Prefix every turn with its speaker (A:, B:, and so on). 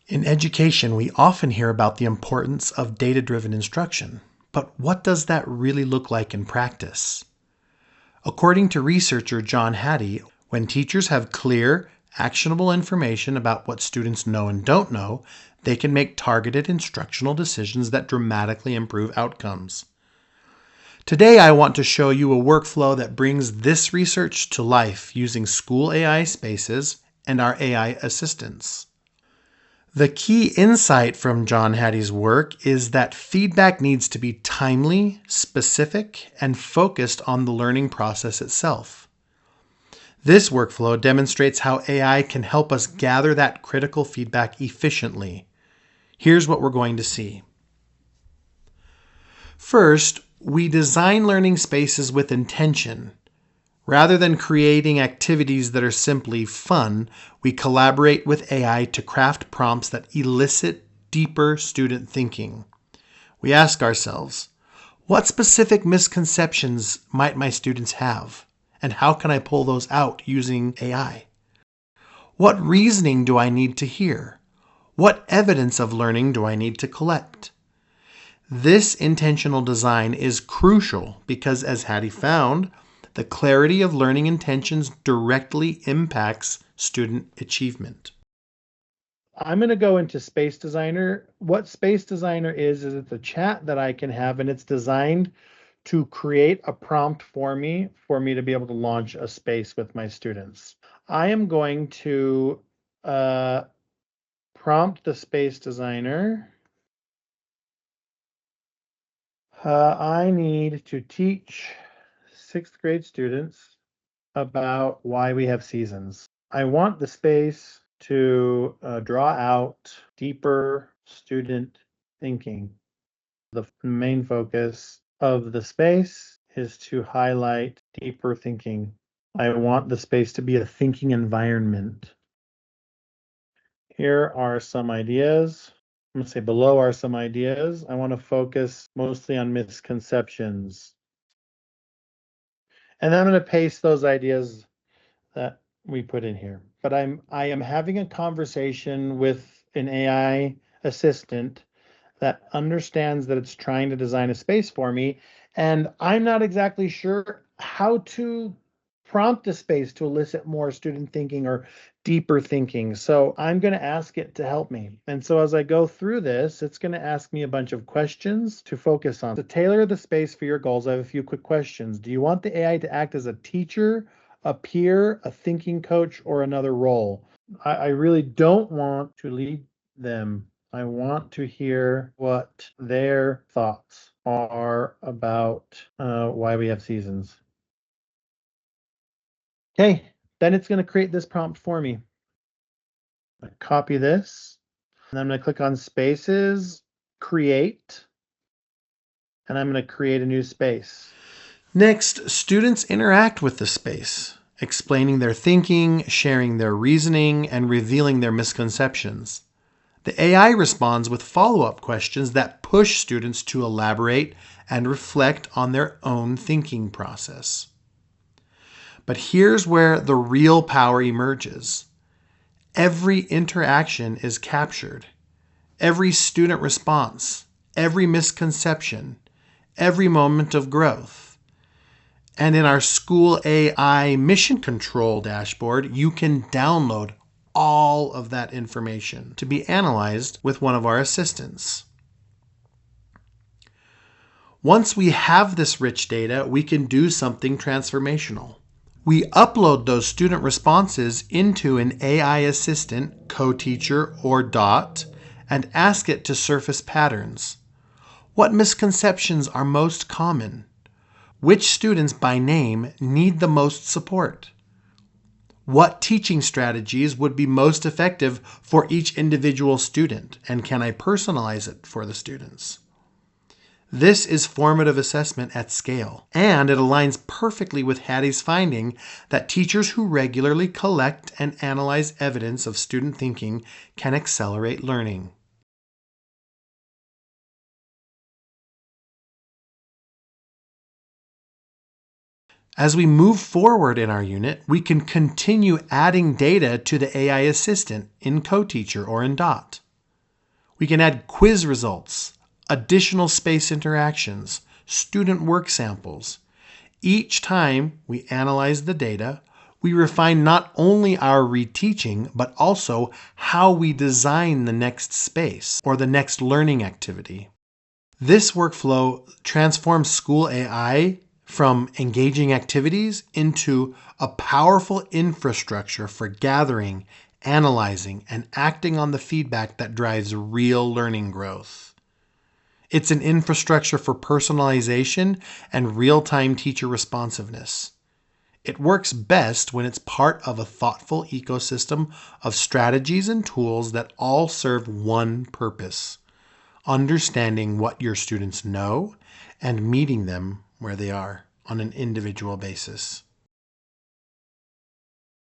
A: In education, we often hear about the importance of data-driven instruction, but what does that really look like in practice? According to researcher John Hattie, when teachers have clear, actionable information about what students know and don't know, they can make targeted instructional decisions that dramatically improve outcomes. Today, I want to show you a workflow that brings this research to life using SchoolAI spaces and our AI assistants. The key insight from John Hattie's work is that feedback needs to be timely, specific, and focused on the learning process itself. This workflow demonstrates how AI can help us gather that critical feedback efficiently. Here's what we're going to see. First, we design learning spaces with intention. Rather than creating activities that are simply fun, we collaborate with AI to craft prompts that elicit deeper student thinking. We ask ourselves, what specific misconceptions might my students have? And how can I pull those out using AI? What reasoning do I need to hear? What evidence of learning do I need to collect? This intentional design is crucial because, as Hattie found, the clarity of learning intentions directly impacts student achievement. I'm going to go into Space Designer. What Space Designer is it's a chat that I can have, and it's designed to create a prompt for me to be able to launch a space with my students. I am going to prompt the Space Designer. I need to teach 6th grade students about why we have seasons. I want the space to draw out deeper student thinking. The main focus of the space is to highlight deeper thinking. I want the space to be a thinking environment. Here are some ideas. I'm going to say below are some ideas. I want to focus mostly on misconceptions. And I'm going to paste those ideas that we put in here. But I am having a conversation with an AI assistant that understands that it's trying to design a space for me, and I'm not exactly sure how to prompt a space to elicit more student thinking or deeper thinking. So I'm going to ask it to help me. And so as I go through this, it's going to ask me a bunch of questions to focus on. To tailor the space for your goals, I have a few quick questions. Do you want the AI to act as a teacher, a peer, a thinking coach, or another role? I really don't want to lead them. I want to hear what their thoughts are about why we have seasons. Okay, then it's going to create this prompt for me. I copy this, and I'm going to click on Spaces, Create, and I'm going to create a new space. Next, students interact with the space, explaining their thinking, sharing their reasoning, and revealing their misconceptions. The AI responds with follow-up questions that push students to elaborate and reflect on their own thinking process. But here's where the real power emerges. Every interaction is captured. Every student response, every misconception, every moment of growth. And in our SchoolAI Mission Control dashboard, you can download all of that information to be analyzed with one of our assistants. Once we have this rich data, we can do something transformational. We upload those student responses into an AI assistant, co-teacher, or DOT, and ask it to surface patterns. What misconceptions are most common? Which students by name need the most support? What teaching strategies would be most effective for each individual student, and can I personalize it for the students? This is formative assessment at scale, and it aligns perfectly with Hattie's finding that teachers who regularly collect and analyze evidence of student thinking can accelerate learning. As we move forward in our unit, we can continue adding data to the AI assistant in co-teacher or in DOT. We can add quiz results, additional space interactions, student work samples. Each time we analyze the data, we refine not only our reteaching, but also how we design the next space or the next learning activity. This workflow transforms SchoolAI from engaging activities into a powerful infrastructure for gathering, analyzing, and acting on the feedback that drives real learning growth. It's an infrastructure for personalization and real-time teacher responsiveness. It works best when it's part of a thoughtful ecosystem of strategies and tools that all serve one purpose: understanding what your students know and meeting them where they are on an individual basis.